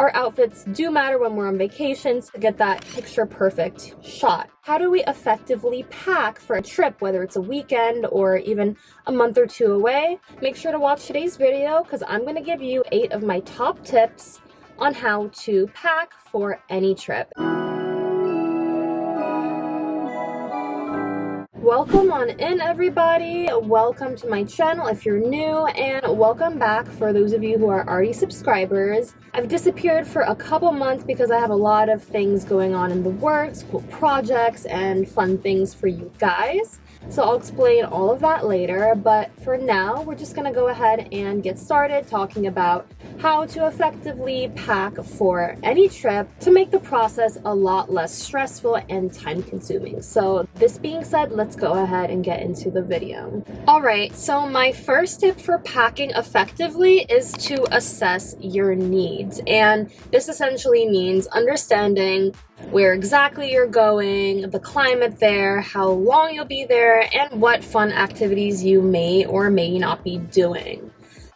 Our outfits do matter when we're on vacations to get that picture perfect shot. How do we effectively pack for a trip, whether it's a weekend or even a month or two away? Make sure to watch today's video because I'm going to give you 8 of my top tips on how to pack for any trip. Welcome on in, everybody. Welcome to my channel if you're new, and welcome back for those of you who are already subscribers. I've disappeared for a couple months because I have a lot of things going on in the works, cool projects and fun things for you guys. So I'll explain all of that later, but for now, we're just gonna go ahead and get started talking about how to effectively pack for any trip to make the process a lot less stressful and time-consuming. So this being said, let's go ahead and get into the video. All right, so my first tip for packing effectively is to assess your needs. And this essentially means understanding where exactly you're going, the climate there, how long you'll be there, and what fun activities you may or may not be doing.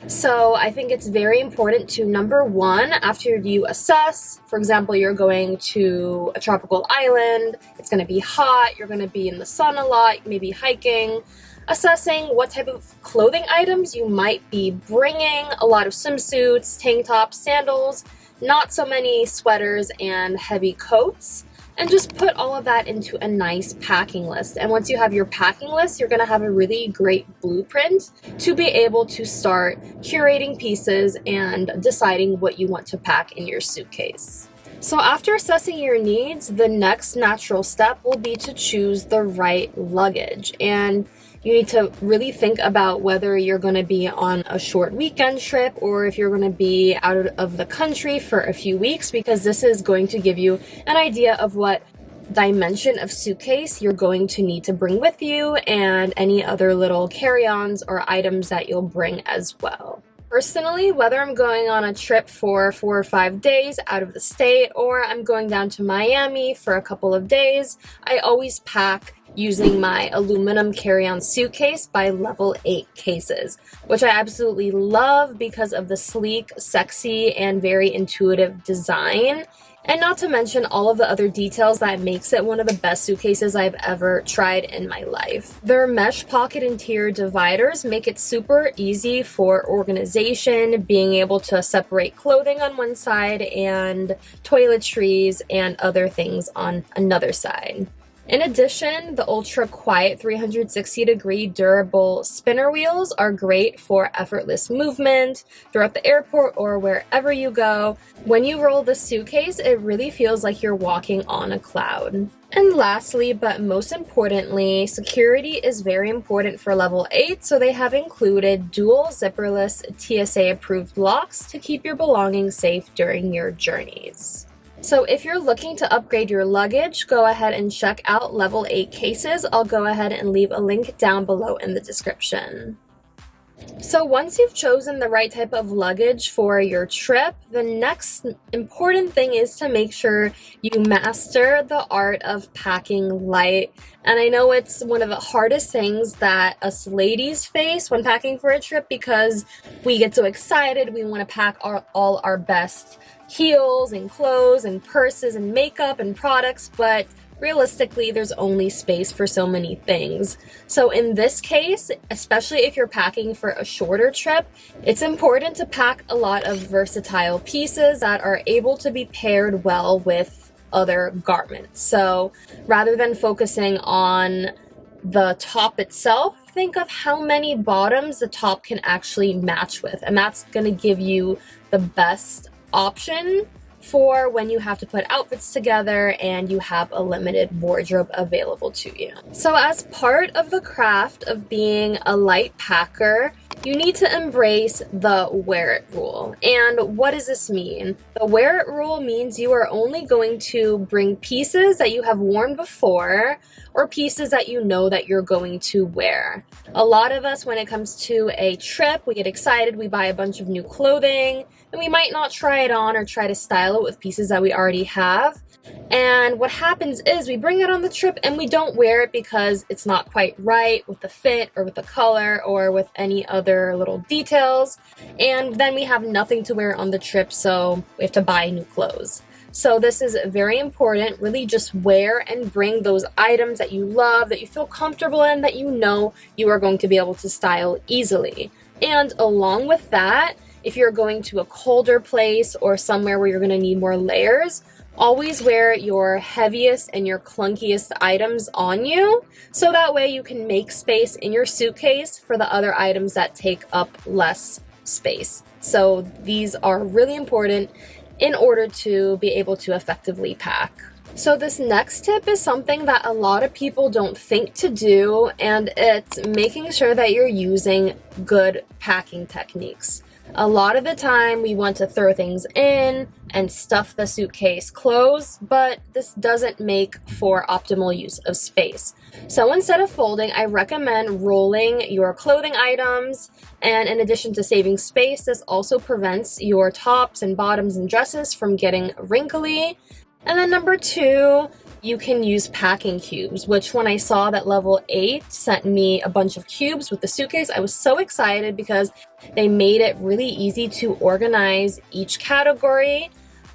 So I think it's very important to, number one, after you assess, for example, you're going to a tropical island, it's going to be hot, you're going to be in the sun a lot, maybe hiking, assessing what type of clothing items you might be bringing, a lot of swimsuits, tank tops, sandals, not so many sweaters and heavy coats, and just put all of that into a nice packing list. And once you have your packing list, you're gonna have a really great blueprint to be able to start curating pieces and deciding what you want to pack in your suitcase. So after assessing your needs, the next natural step will be to choose the right luggage. And you need to really think about whether you're going to be on a short weekend trip or if you're going to be out of the country for a few weeks, because this is going to give you an idea of what dimension of suitcase you're going to need to bring with you and any other little carry-ons or items that you'll bring as well. Personally, whether I'm going on a trip for 4 or 5 days out of the state or I'm going down to Miami for a couple of days, I always pack using my aluminum carry-on suitcase by Level 8 Cases, which I absolutely love because of the sleek, sexy, and very intuitive design. And not to mention all of the other details that makes it one of the best suitcases I've ever tried in my life. Their mesh pocket interior dividers make it super easy for organization, being able to separate clothing on one side and toiletries and other things on another side. In addition, the ultra quiet 360-degree durable spinner wheels are great for effortless movement throughout the airport or wherever you go. When you roll the suitcase, it really feels like you're walking on a cloud. And lastly, but most importantly, security is very important for Level 8, so they have included dual zipperless TSA-approved locks to keep your belongings safe during your journeys. So if you're looking to upgrade your luggage, go ahead and check out Level 8 Cases. I'll go ahead and leave a link down below in the description. So once you've chosen the right type of luggage for your trip, the next important thing is to make sure you master the art of packing light. And I know it's one of the hardest things that us ladies face when packing for a trip because we get so excited, we want to pack all our best heels and clothes and purses and makeup and products, but realistically, there's only space for so many things. So in this case, especially if you're packing for a shorter trip, it's important to pack a lot of versatile pieces that are able to be paired well with other garments. So rather than focusing on the top itself, think of how many bottoms the top can actually match with, and that's going to give you the best option for when you have to put outfits together and you have a limited wardrobe available to you. So as part of the craft of being a light packer, you need to embrace the wear it rule. And what does this mean? The wear it rule means you are only going to bring pieces that you have worn before or pieces that you know that you're going to wear. A lot of us, when it comes to a trip, we get excited, we buy a bunch of new clothing, and we might not try it on or try to style it with pieces that we already have. And what happens is we bring it on the trip and we don't wear it because it's not quite right with the fit or with the color or with any other little details. And then we have nothing to wear on the trip, so we have to buy new clothes. So this is very important. Really just wear and bring those items that you love, that you feel comfortable in, that you know you are going to be able to style easily. And along with that, if you're going to a colder place or somewhere where you're going to need more layers, always wear your heaviest and your clunkiest items on you, so that way you can make space in your suitcase for the other items that take up less space. So these are really important in order to be able to effectively pack. So this next tip is something that a lot of people don't think to do, and it's making sure that you're using good packing techniques. A lot of the time we want to throw things in and stuff the suitcase closed, but this doesn't make for optimal use of space. So instead of folding, I recommend rolling your clothing items, and in addition to saving space, this also prevents your tops and bottoms and dresses from getting wrinkly. And then number 2, you can use packing cubes, which when I saw that level 8 sent me a bunch of cubes with the suitcase, I was so excited because they made it really easy to organize each category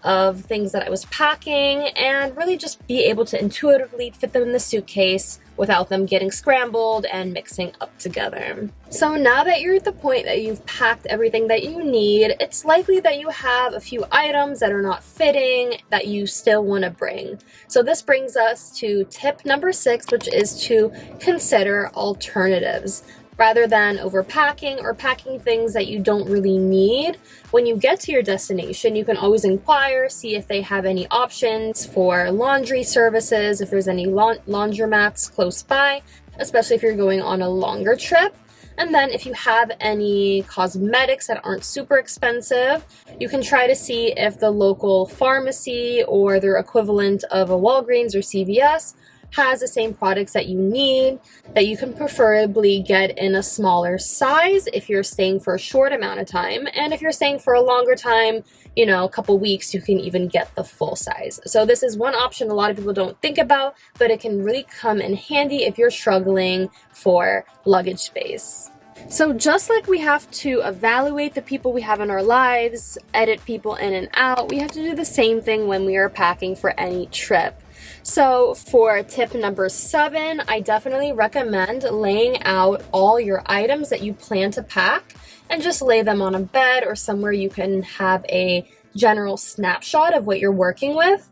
of things that I was packing and really just be able to intuitively fit them in the suitcase without them getting scrambled and mixing up together. So now that you're at the point that you've packed everything that you need, it's likely that you have a few items that are not fitting that you still want to bring. So this brings us to tip number 6, which is to consider alternatives. Rather than overpacking or packing things that you don't really need, when you get to your destination, you can always inquire, see if they have any options for laundry services, if there's any laundromats close by, especially if you're going on a longer trip. And then if you have any cosmetics that aren't super expensive, you can try to see if the local pharmacy or their equivalent of a Walgreens or CVS has the same products that you need, that you can preferably get in a smaller size if you're staying for a short amount of time. And if you're staying for a longer time, you know, a couple weeks, you can even get the full size. So this is one option a lot of people don't think about, but it can really come in handy if you're struggling for luggage space. So just like we have to evaluate the people we have in our lives, edit people in and out, we have to do the same thing when we are packing for any trip. So for tip number 7, I definitely recommend laying out all your items that you plan to pack and just lay them on a bed or somewhere you can have a general snapshot of what you're working with.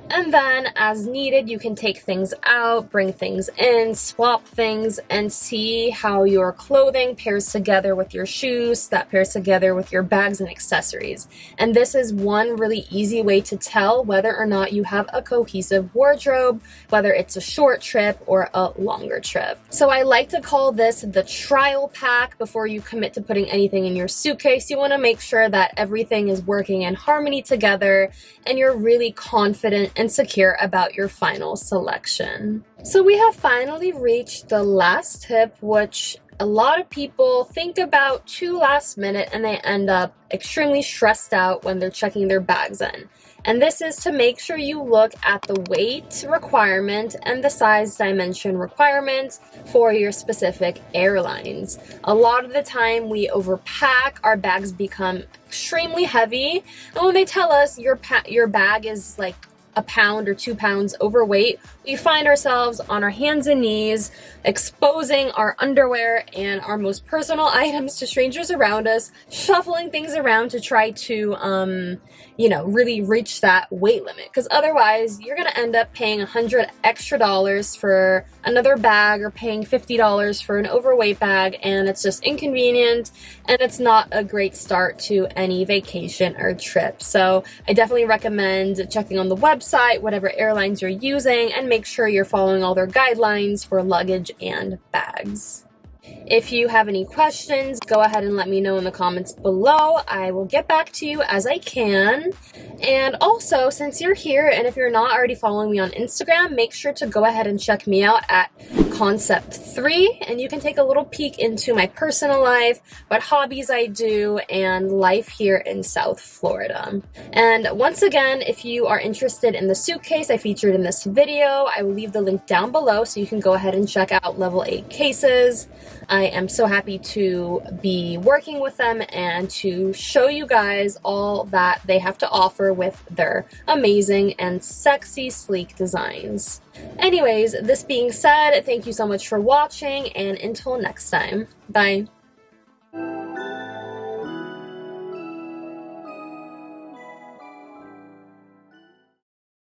And then as needed, you can take things out, bring things in, swap things, and see how your clothing pairs together with your shoes, that pairs together with your bags and accessories. And this is one really easy way to tell whether or not you have a cohesive wardrobe, whether it's a short trip or a longer trip. So I like to call this the trial pack. Before you commit to putting anything in your suitcase, you want to make sure that everything is working in harmony together and you're really confident and secure about your final selection. So we have finally reached the last tip, which a lot of people think about too last minute and they end up extremely stressed out when they're checking their bags in. And this is to make sure you look at the weight requirement and the size dimension requirement for your specific airlines. A lot of the time we overpack, our bags become extremely heavy, and when they tell us your bag is like a pound or 2 pounds overweight, we find ourselves on our hands and knees, exposing our underwear and our most personal items to strangers around us, shuffling things around to try to, really reach that weight limit. Because otherwise, you're gonna end up paying $100 extra for another bag or paying $50 for an overweight bag, and it's just inconvenient and it's not a great start to any vacation or trip. So I definitely recommend checking on the website, whatever airlines you're using, and make sure you're following all their guidelines for luggage and bags. If you have any questions, go ahead and let me know in the comments below. I will get back to you as I can. And also, since you're here, and if you're not already following me on Instagram, make sure to go ahead and check me out at concepthree, and you can take a little peek into my personal life, what hobbies I do, and life here in South Florida. And once again, if you are interested in the suitcase I featured in this video, I will leave the link down below so you can go ahead and check out level 8 cases. I am so happy to be working with them and to show you guys all that they have to offer with their amazing and sexy, sleek designs. Anyways, this being said, thank you so much for watching, and until next time, bye.